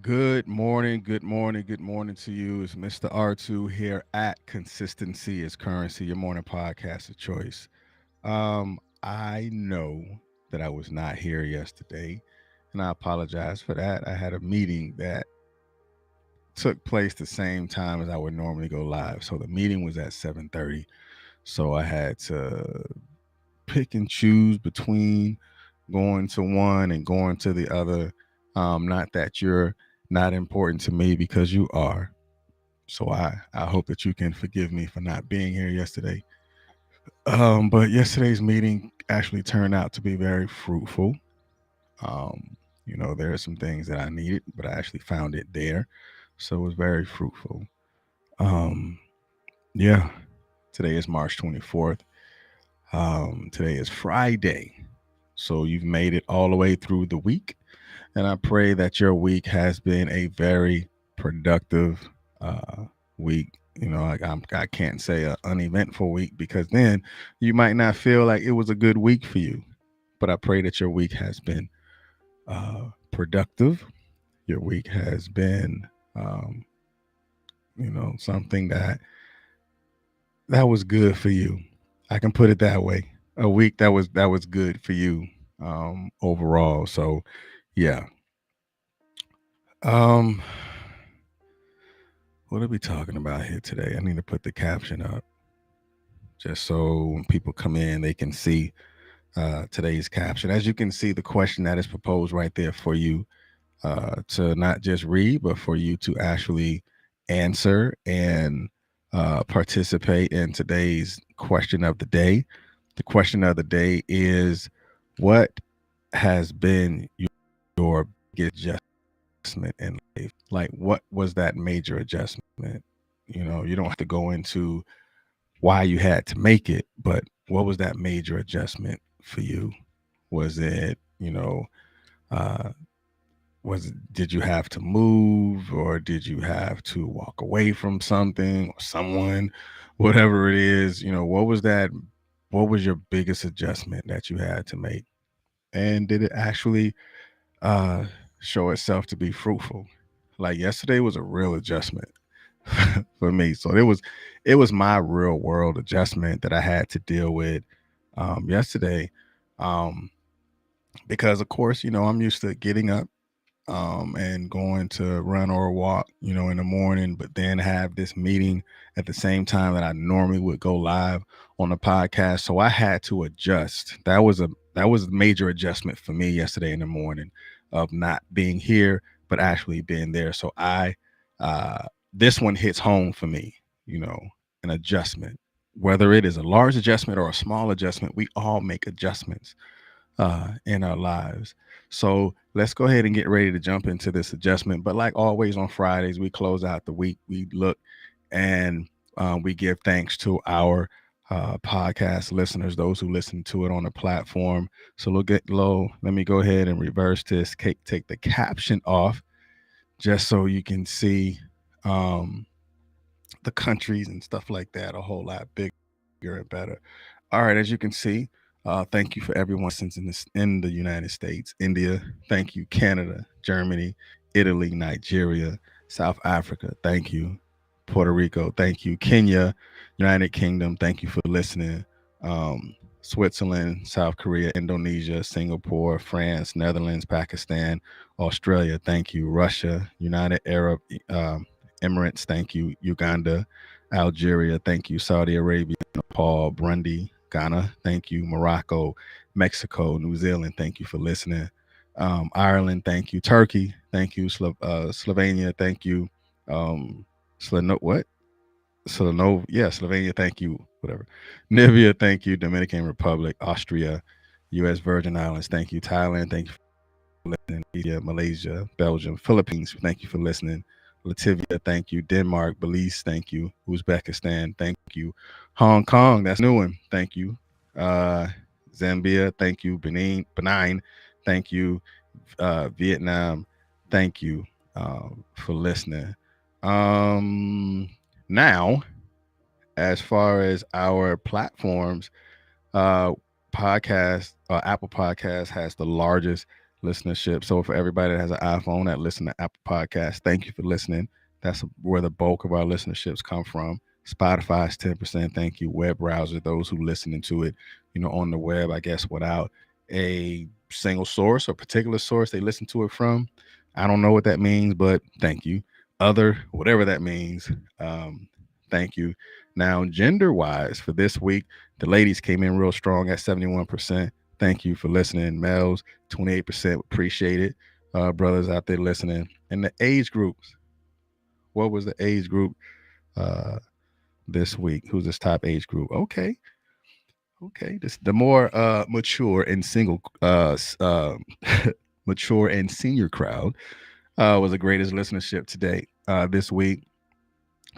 Good morning, good morning, good morning to you. It's Mr. R2 here at Consistency is Currency, your morning podcast of choice. I know that I was not here yesterday, and I apologize for that. I had a meeting that took place the same time as I would normally go live. So the meeting was at 7:30. So I had to pick and choose between going to one and going to the other. Not that you're not important to me because you are. So I hope that you can forgive me for not being here yesterday. But yesterday's meeting actually turned out to be very fruitful. There are some things that I needed, but I actually found it there. So it was very fruitful. Um, yeah, today is March 24th. Today is Friday. So you've made it all the way through the week. And I pray that your week has been a very productive week. I can't say an uneventful week because then you might not feel like it was a good week for you. But I pray that your week has been productive. Your week has been, um, something that was good for you. I can put it that way. A week that was good for you overall. So, yeah. Um, what are we talking about here today? I need to put the caption up just so when people come in, they can see today's caption. As you can see, the question that is proposed right there for you to not just read, but for you to actually answer and participate in today's question of the day. The question of the day is, what has been your biggest adjustment in life? Like, what was that major adjustment? You don't have to go into why you had to make it, but what was that major adjustment for you? Was it, uh, did you have to move, or did you have to walk away from something or someone, whatever it is? What was your biggest adjustment that you had to make? And did it actually uh, show itself to be fruitful? Like yesterday was a real adjustment for me. So it was my real world adjustment that I had to deal with yesterday. Um, because of course, I'm used to getting up and going to run or walk, in the morning, but then have this meeting at the same time that I normally would go live on the podcast. So I had to adjust. That was a major adjustment for me yesterday in the morning of not being here, but actually being there. So uh, this one hits home for me, you know, an adjustment. Whether it is a large adjustment or a small adjustment, we all make adjustments in our lives. So let's go ahead and get ready to jump into this adjustment. But like always on Fridays, we close out the week. We look and we give thanks to our podcast listeners, those who listen to it on the platform. So look at low. Let me go ahead and reverse this. Take the caption off just so you can see um, the countries and stuff like that a whole lot bigger and better. All right, as you can see, thank you for everyone since in the United States, India. Thank you, Canada, Germany, Italy, Nigeria, South Africa. Thank you, Puerto Rico. Thank you, Kenya, United Kingdom. Thank you for listening. Switzerland, South Korea, Indonesia, Singapore, France, Netherlands, Pakistan, Australia. Thank you, Russia, United Arab Emirates. Thank you, Uganda, Algeria. Thank you, Saudi Arabia, Nepal, Burundi, Ghana. Thank you, Morocco, Mexico, New Zealand. Thank you for listening. Ireland. Thank you, Turkey. Thank you, Slovenia. Thank you, what? Yeah, Slovenia, thank you, whatever. Namibia, thank you. Dominican Republic, Austria, U.S. Virgin Islands, thank you. Thailand, thank you for listening. India, Malaysia, Belgium, Philippines, thank you for listening. Latvia, thank you. Denmark, Belize, thank you. Uzbekistan, thank you. Hong Kong, that's a new one, thank you. Uh, Zambia, thank you. Benin, thank you. Vietnam, thank you for listening. Now, as far as our platforms, uh, Apple Podcast has the largest listenership. So for everybody that has an iPhone that listen to Apple Podcasts, thank you for listening. That's where the bulk of our listenerships come from. Spotify is 10%. Thank you. Web browser, those who listening to it, on the web, I guess, without a single source or particular source they listen to it from. I don't know what that means, but thank you. Other, whatever that means. Thank you. Now, gender wise, for this week, the ladies came in real strong at 71%. Thank you for listening. Males, 28%. Appreciate it. Brothers out there listening. And the age groups. What was the age group this week? Who's this top age group? Okay. This the more mature and single mature and senior crowd was the greatest listenership today this week.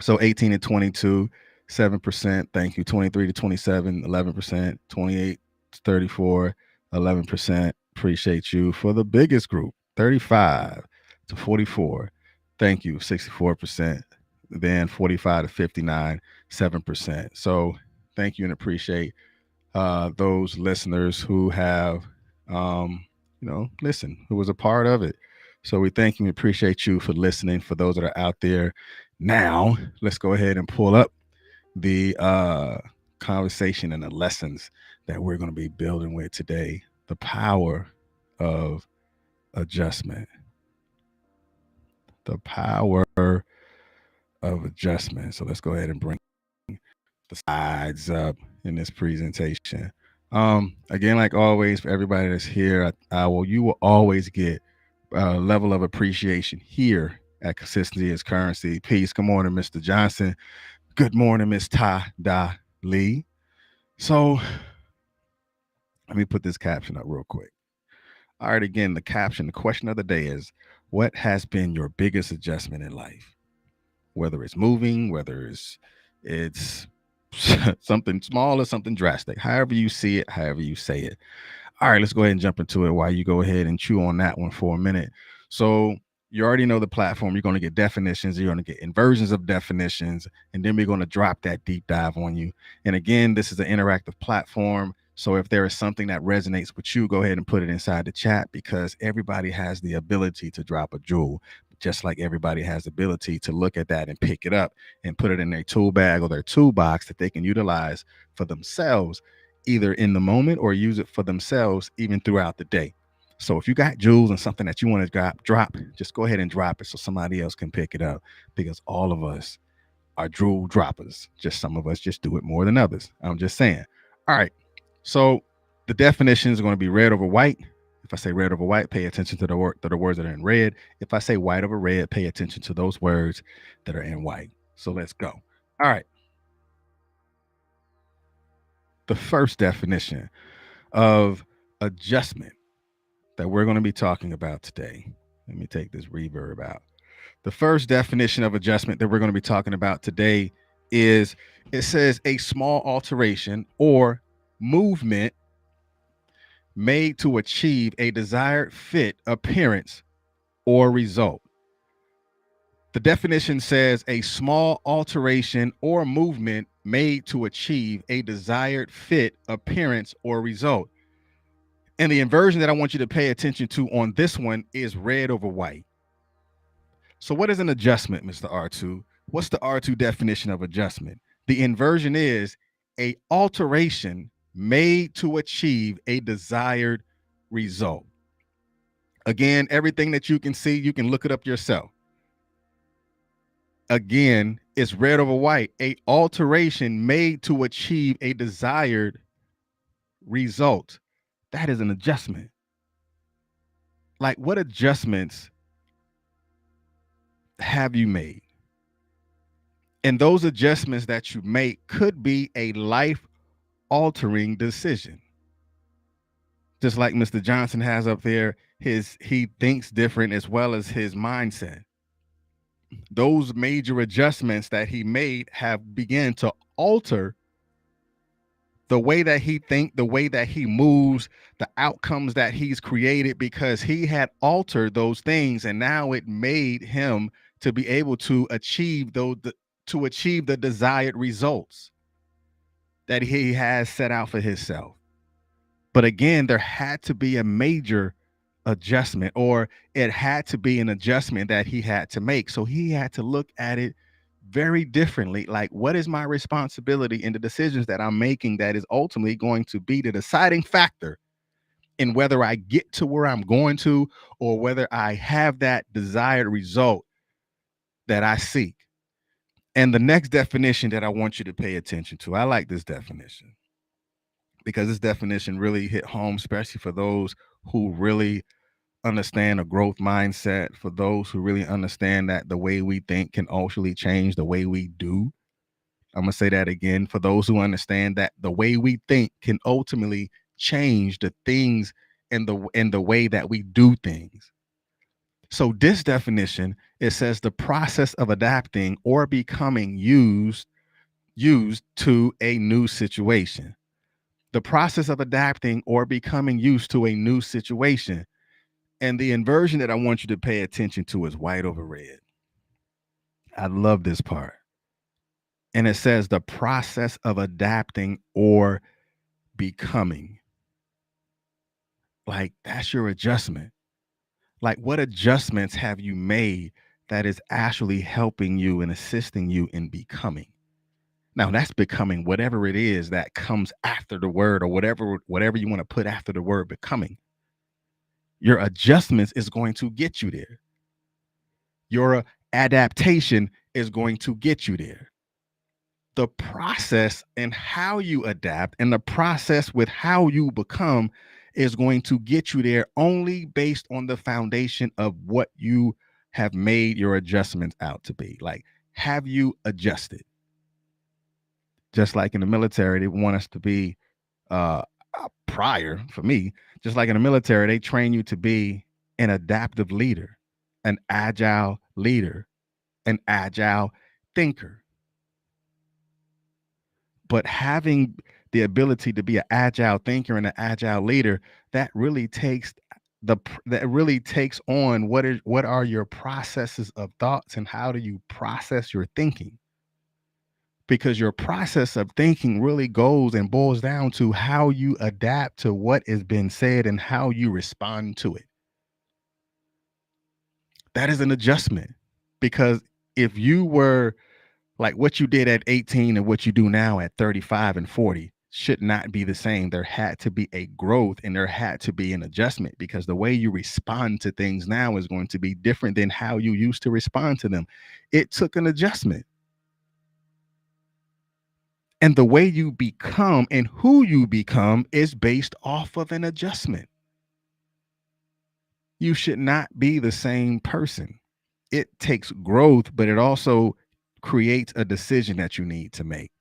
So 18 to 22, 7%. Thank you. 23 to 27, 11%. 28 to 34, 11%. Appreciate you. For the biggest group, 35 to 44. Thank you. 64%. Then 45 to 59, 7%. So thank you and appreciate those listeners who have, listen, who was a part of it. So we thank you and appreciate you for listening. For those that are out there now, let's go ahead and pull up the conversation and the lessons that we're going to be building with today. The power of adjustment. The power of adjustment. So let's go ahead and bring the slides up in this presentation. Again, like always, for everybody that's here, you will always get a level of appreciation here at Consistency is Currency. Peace. Good morning, Mr. Johnson. Good morning, Miss Ta Da Lee. So let me put this caption up real quick. All right, again, the question of the day is, what has been your biggest adjustment in life? Whether it's moving, whether it's something small or something drastic, however you see it, however you say it. All right, let's go ahead and jump into it while you go ahead and chew on that one for a minute. So you already know the platform. You're going to get definitions. You're going to get inversions of definitions. And then we're going to drop that deep dive on you. And again, this is an interactive platform. So if there is something that resonates with you, go ahead and put it inside the chat, because everybody has the ability to drop a jewel, just like everybody has the ability to look at that and pick it up and put it in their tool bag or their toolbox that they can utilize for themselves, either in the moment or use it for themselves even throughout the day. So if you got jewels and something that you want to drop, just go ahead and drop it so somebody else can pick it up, because all of us are jewel droppers. Just some of us just do it more than others. I'm just saying. All right. So the definitions are going to be red over white. If I say red over white, pay attention to the words that are in red. If I say white over red, pay attention to those words that are in white. So let's go. All right. The first definition of adjustment that we're going to be talking about today. Let me take this reverb out. The first definition of adjustment that we're going to be talking about today is, it says, a small alteration or movement made to achieve a desired fit, appearance, or result. The definition says a small alteration or movement made to achieve a desired fit, appearance, or result. And the inversion that I want you to pay attention to on this one is red over white. So what is an adjustment, Mr. R2? What's the R2 definition of adjustment? The inversion is a alteration made to achieve a desired result. Again, everything that you can see, you can look it up yourself. Again, it's red over white, a alteration made to achieve a desired result. That is an adjustment. Like, what adjustments have you made? And those adjustments that you make could be a life-altering decision. Just like Mr. Johnson has up there, he thinks different as well as his mindset. Those major adjustments that he made have begun to alter the way that he thinks, the way that he moves, the outcomes that he's created, because he had altered those things, and now it made him to be able to achieve the desired results that he has set out for himself. But again, there had to be a major adjustment, or it had to be an adjustment that he had to make. So he had to look at it very differently. Like, what is my responsibility in the decisions that I'm making that is ultimately going to be the deciding factor in whether I get to where I'm going to, or whether I have that desired result that I seek. And the next definition that I want you to pay attention to, I like this definition because this definition really hit home, especially for those who really understand a growth mindset, for those who really understand that the way we think can ultimately change the way we do. I'm going to say that again. For those who understand that the way we think can ultimately change the things and the way that we do things. So this definition, it says the process of adapting or becoming used to a new situation. The process of adapting or becoming used to a new situation. And the inversion that I want you to pay attention to is white over red. I love this part. And it says the process of adapting or becoming. Like, that's your adjustment. Like, what adjustments have you made that is actually helping you and assisting you in becoming? Now, that's becoming whatever it is that comes after the word, or whatever you want to put after the word becoming. Your adjustments is going to get you there. Your adaptation is going to get you there. The process and how you adapt and the process with how you become is going to get you there only based on the foundation of what you have made your adjustments out to be. Like, have you adjusted? Just like in the military, they want us to be prior, for me, just like in the military, they train you to be an adaptive leader, an agile leader, an agile thinker. But having the ability to be an agile thinker and an agile leader, that really takes on what are your processes of thoughts and how do you process your thinking? Because your process of thinking really goes and boils down to how you adapt to what has been said and how you respond to it. That is an adjustment. Because if you were like, what you did at 18 and what you do now at 35 and 40 should not be the same. There had to be a growth and there had to be an adjustment, because the way you respond to things now is going to be different than how you used to respond to them. It took an adjustment. And the way you become and who you become is based off of an adjustment. You should not be the same person. It takes growth, but it also creates a decision that you need to make.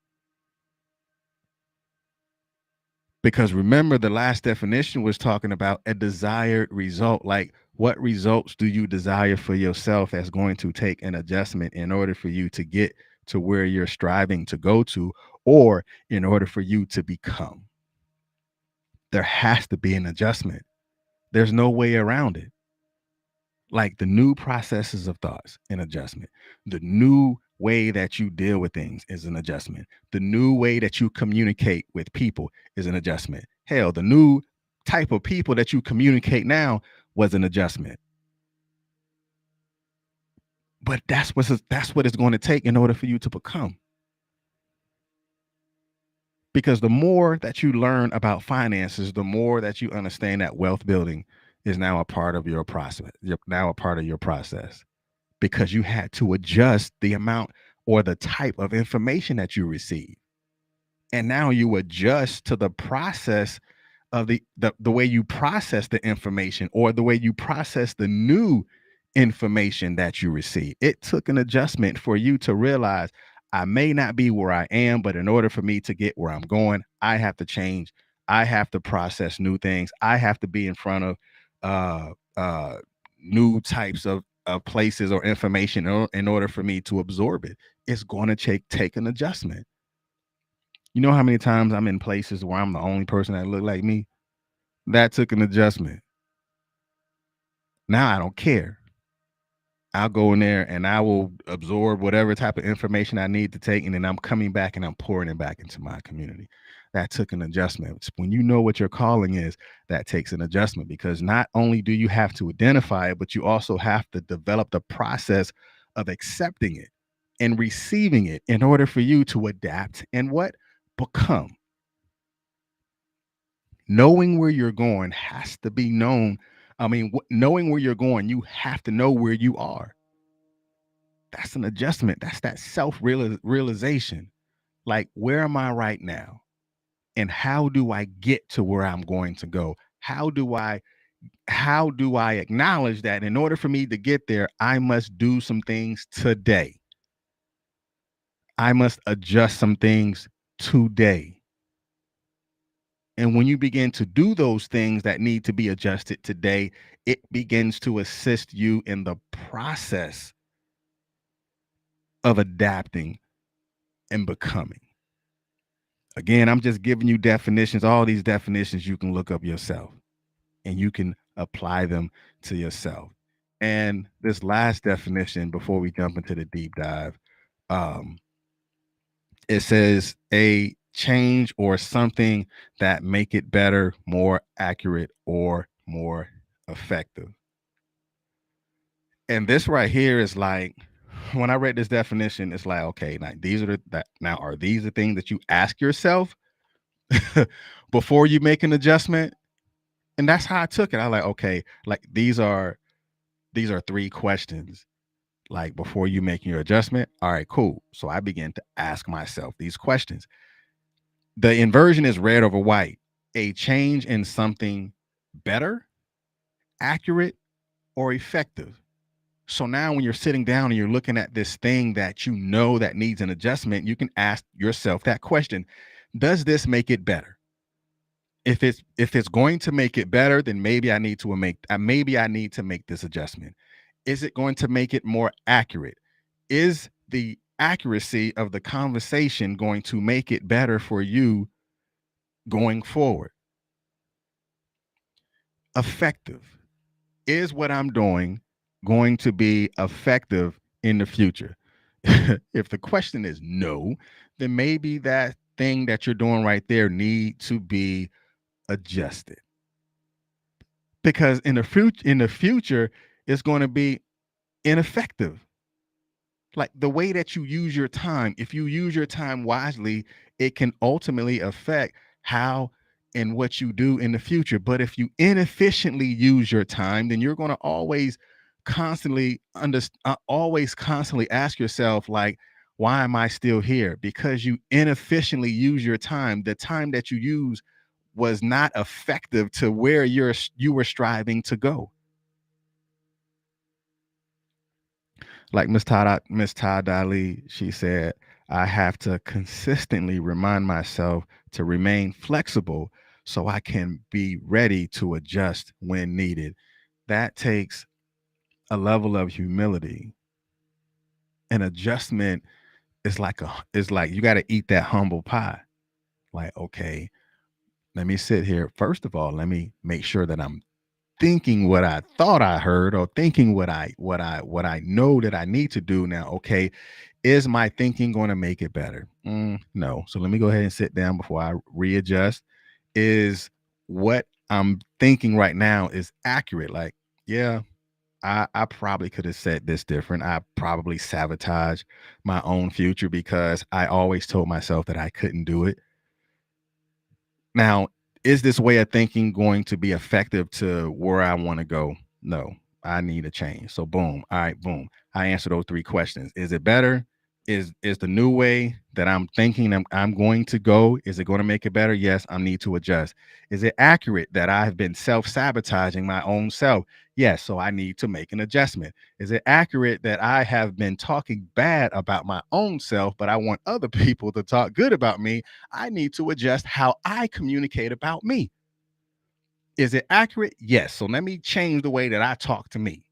Because remember, the last definition was talking about a desired result. Like, what results do you desire for yourself that's going to take an adjustment in order for you to get to where you're striving to go to, or in order for you to become? There has to be an adjustment. There's no way around it. Like, the new processes of thoughts, an adjustment. The new way that you deal with things is an adjustment. The new way that you communicate with people is an adjustment. Hell, the new type of people that you communicate now was an adjustment. But that's what it's going to take in order for you to become. Because the more that you learn about finances, the more that you understand that wealth building is now a part of your process. You're now a part of your process, because you had to adjust the amount or the type of information that you receive. And now you adjust to the process of the way you process the information, or the way you process the new information that you receive. It took an adjustment for you to realize, I may not be where I am, but in order for me to get where I'm going, I have to change. I have to process new things. I have to be in front of uh new types of places or information in order for me to absorb it. It's going to take an adjustment. You know how many times I'm in places where I'm the only person that look like me? That took an adjustment. Now I don't care. I'll go in there and I will absorb whatever type of information I need to take, and then I'm coming back and I'm pouring it back into my community. That took an adjustment. When you know what your calling is, that takes an adjustment, because not only do you have to identify it, but you also have to develop the process of accepting it and receiving it in order for you to adapt and what? Become. Knowing where you're going has to be known. I mean, knowing where you're going, you have to know where you are. That's an adjustment. That's that realization. Like, where am I right now? And how do I get to where I'm going to go? How do I acknowledge that in order for me to get there, I must do some things today. I must adjust some things today. And when you begin to do those things that need to be adjusted today, it begins to assist you in the process of adapting and becoming. Again, I'm just giving you definitions. All these definitions you can look up yourself and you can apply them to yourself. And this last definition, before we jump into the deep dive, um, it says a change or something that make it better, more accurate, or more effective. And this right here is like, when I read this definition, it's like, okay, now these are are these the things that you ask yourself before you make an adjustment? And that's how I took it. I like, okay, like these are three questions, like, before you making your adjustment. All right, cool. So I began to ask myself these questions. The inversion is red over white. A change in something better, accurate, or effective. So now when you're sitting down and you're looking at this thing that you know that needs an adjustment, you can ask yourself that question. Does this make it better? If it's going to make it better, then maybe I need to make this adjustment. Is it going to make it more accurate? Is the accuracy of the conversation going to make it better for you going forward? Effective. Is what I'm doing going to be effective in the future? If the question is no, then maybe that thing that you're doing right there need to be adjusted, because in the future it's going to be ineffective. Like, the way that you use your time, if you use your time wisely, it can ultimately affect how and what you do in the future. But if you inefficiently use your time, then you're going to always constantly ask yourself, like, why am I still here? Because you inefficiently use your time. The time that you use was not effective to where you were striving to go. Like Miss Todd Ali, she said, I have to consistently remind myself to remain flexible so I can be ready to adjust when needed. That takes a level of humility. An adjustment is like you got to eat that humble pie. Like, okay, let me sit here. First of all, let me make sure that I'm thinking what I thought I heard, or thinking what I know that I need to do now. Okay, is my thinking going to make it better? No. So let me go ahead and sit down before I readjust. Is what I'm thinking right now is accurate? Like, yeah, I probably could have said this different. I probably sabotaged my own future because I always told myself that I couldn't do it. Now, is this way of thinking going to be effective to where I want to go? No, I need a change. So boom. All right, boom. I answer those three questions. Is it better? Is the new way that I'm thinking I'm going to go, is it going to make it better? Yes, I need to adjust. Is it accurate that I have been self-sabotaging my own self? Yes, so I need to make an adjustment. Is it accurate that I have been talking bad about my own self, but I want other people to talk good about me? I need to adjust how I communicate about me. Is it accurate? Yes. So let me change the way that I talk to me.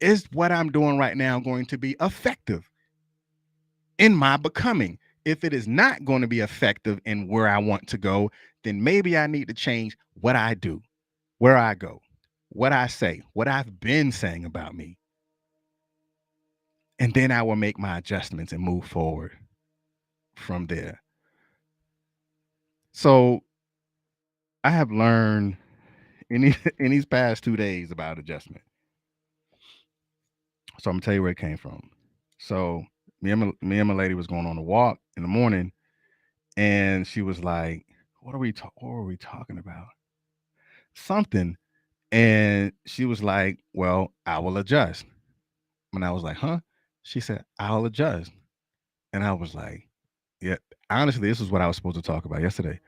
Is what I'm doing right now going to be effective in my becoming? If it is not going to be effective in where I want to go, then maybe I need to change what I do, where I go, what I say, what I've been saying about me. and then I will make my adjustments and move forward from there. So I have learned in these past 2 days about adjustment. So I'm gonna tell you where it came from. So me and my lady was going on a walk in the morning, and she was like, What were we talking about? Something." And she was like, "Well, I will adjust." And I was like, "Huh?" She said, "I'll adjust." And I was like, "Yeah." Honestly, this is what I was supposed to talk about yesterday,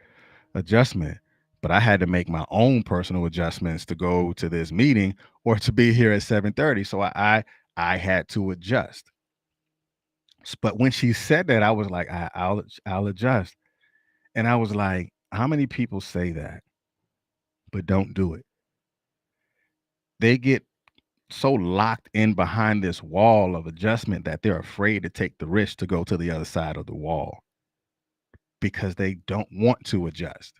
adjustment. But I had to make my own personal adjustments to go to this meeting or to be here at 7:30. So I had to adjust. But when she said that, I was like, I'll adjust. And I was like, how many people say that but don't do it? They get so locked in behind this wall of adjustment that they're afraid to take the risk to go to the other side of the wall because they don't want to adjust.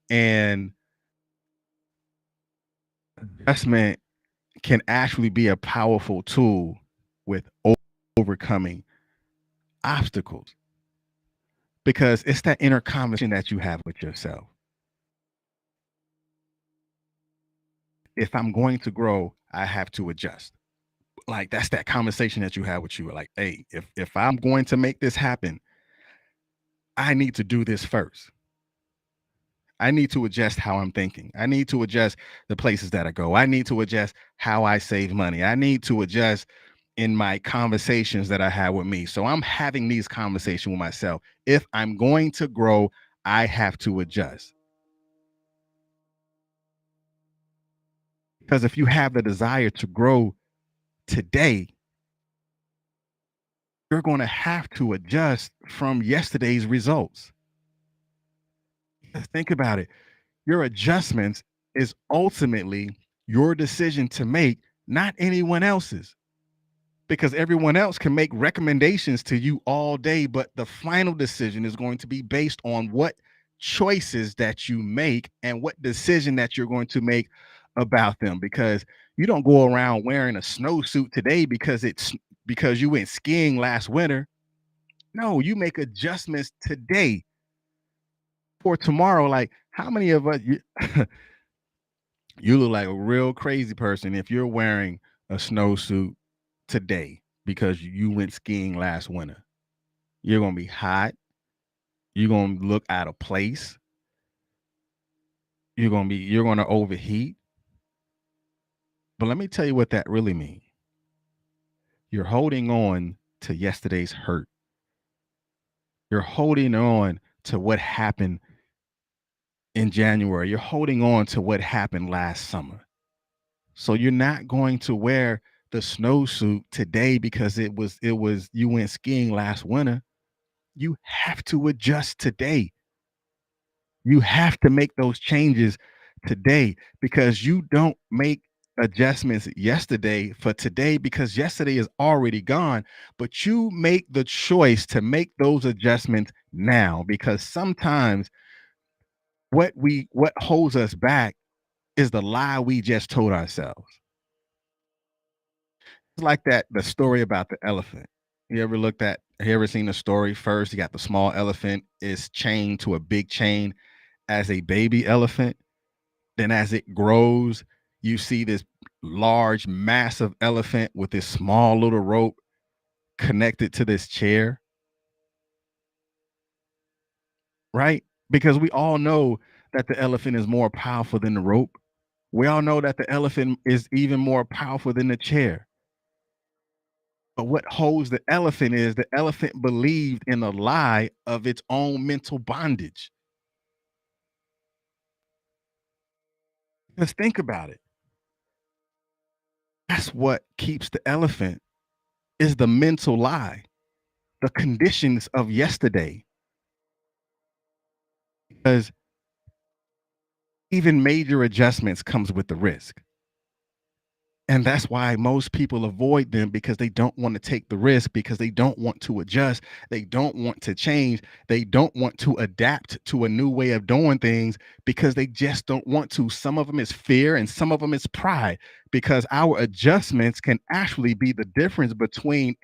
And adjustment can actually be a powerful tool with overcoming obstacles because it's that inner conversation that you have with yourself. If I'm going to grow, I have to adjust. Like that's that conversation that you have with you. Like, hey, if I'm going to make this happen, I need to do this first. I need to adjust how I'm thinking. I need to adjust the places that I go. I need to adjust how I save money. I need to adjust in my conversations that I have with me. So I'm having these conversations with myself. If I'm going to grow, I have to adjust. Because if you have the desire to grow today, you're going to have to adjust from yesterday's results. Think about it. Your adjustments is ultimately your decision to make, not anyone else's. Because everyone else can make recommendations to you all day, but the final decision is going to be based on what choices that you make and what decision that you're going to make about them. Because you don't go around wearing a snowsuit today because you went skiing last winter. No, you make adjustments today for tomorrow. Like how many of us you look like a real crazy person if you're wearing a snowsuit today because you went skiing last winter. You're gonna be hot. You're gonna look out of place. You're gonna overheat. But let me tell you what that really means. You're holding on to yesterday's hurt. You're holding on to what happened in January. You're holding on to what happened last summer. So you're not going to wear the snowsuit today because it was you went skiing last winter. You have to adjust today. You have to make those changes today because you don't make adjustments yesterday for today because yesterday is already gone, but you make the choice to make those adjustments now because sometimes what holds us back is the lie we just told ourselves. It's like that the story about the elephant. You ever seen the story first? You got the small elephant is chained to a big chain as a baby elephant. Then as it grows, you see this large, massive elephant with this small little rope connected to this chair, right? Because we all know that the elephant is more powerful than the rope. We all know that the elephant is even more powerful than the chair. But what holds the elephant is the elephant believed in a lie of its own mental bondage. Just think about it. That's what keeps the elephant is the mental lie, the conditions of yesterday. Because even major adjustments comes with the risk. And that's why most people avoid them, because they don't want to take the risk, because they don't want to adjust. They don't want to change. They don't want to adapt to a new way of doing things, because they just don't want to. Some of them is fear and some of them is pride, because our adjustments can actually be the difference between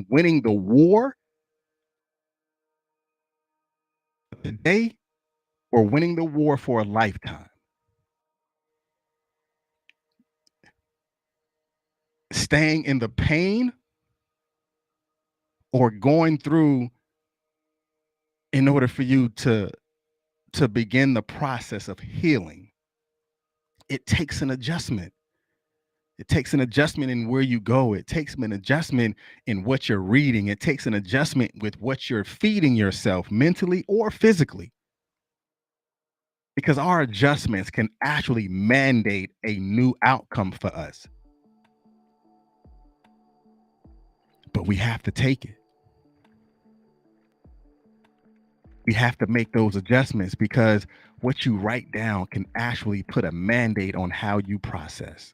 winning the war today or winning the war for a lifetime. Staying in the pain or going through in order for you to begin the process of healing. It takes an adjustment. It takes an adjustment in where you go. It takes an adjustment in what you're reading. It takes an adjustment with what you're feeding yourself mentally or physically, because our adjustments can actually mandate a new outcome for us. But we have to take it. We have to make those adjustments, because what you write down can actually put a mandate on how you process.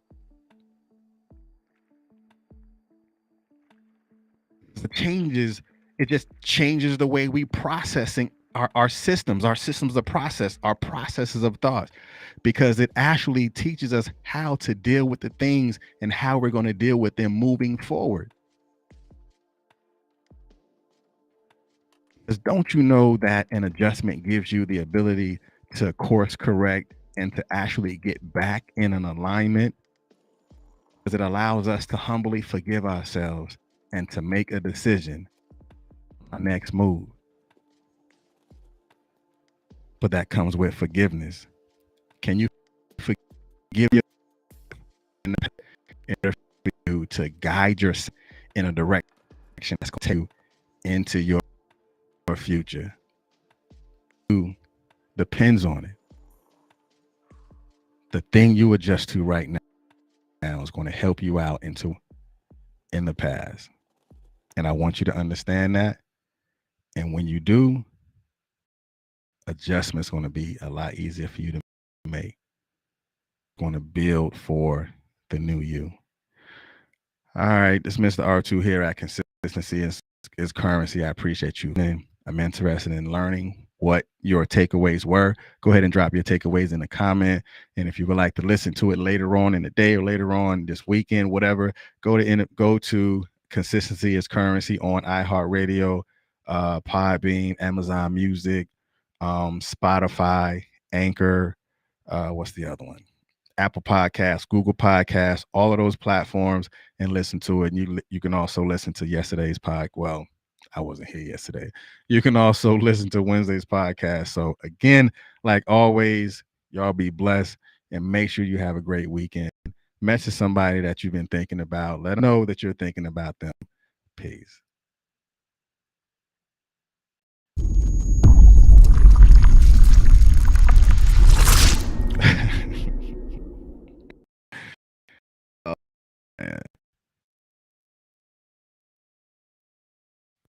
It just changes the way we processing our systems of process, our processes of thought, because it actually teaches us how to deal with the things and how we're going to deal with them moving forward. Because don't you know that an adjustment gives you the ability to course correct and to actually get back in an alignment? Because it allows us to humbly forgive ourselves and to make a decision, our next move. But that comes with forgiveness. Can you forgive yourself in order for you to guide yourself in a direction that's going to take you into your future? Who depends on it. The thing you adjust to right now is going to help you out in the past. And I want you to understand that. And when you do, adjustment's going to be a lot easier for you to make. Going to build for the new you. All right, this is Mr. R2 here at Consistency is Currency. I appreciate you. I'm interested in learning what your takeaways were. Go ahead and drop your takeaways in the comment. And if you would like to listen to it later on in the day or later on this weekend, whatever, go to Consistency is Currency on iHeartRadio, Podbean, Amazon Music, Spotify, Anchor. What's the other one? Apple Podcasts, Google Podcasts, all of those platforms, and listen to it. And you can also listen to yesterday's podcast. Well, I wasn't here yesterday. You can also listen to Wednesday's podcast. So again, like always, y'all be blessed and make sure you have a great weekend. Message somebody that you've been thinking about. Let them know that you're thinking about them. Peace.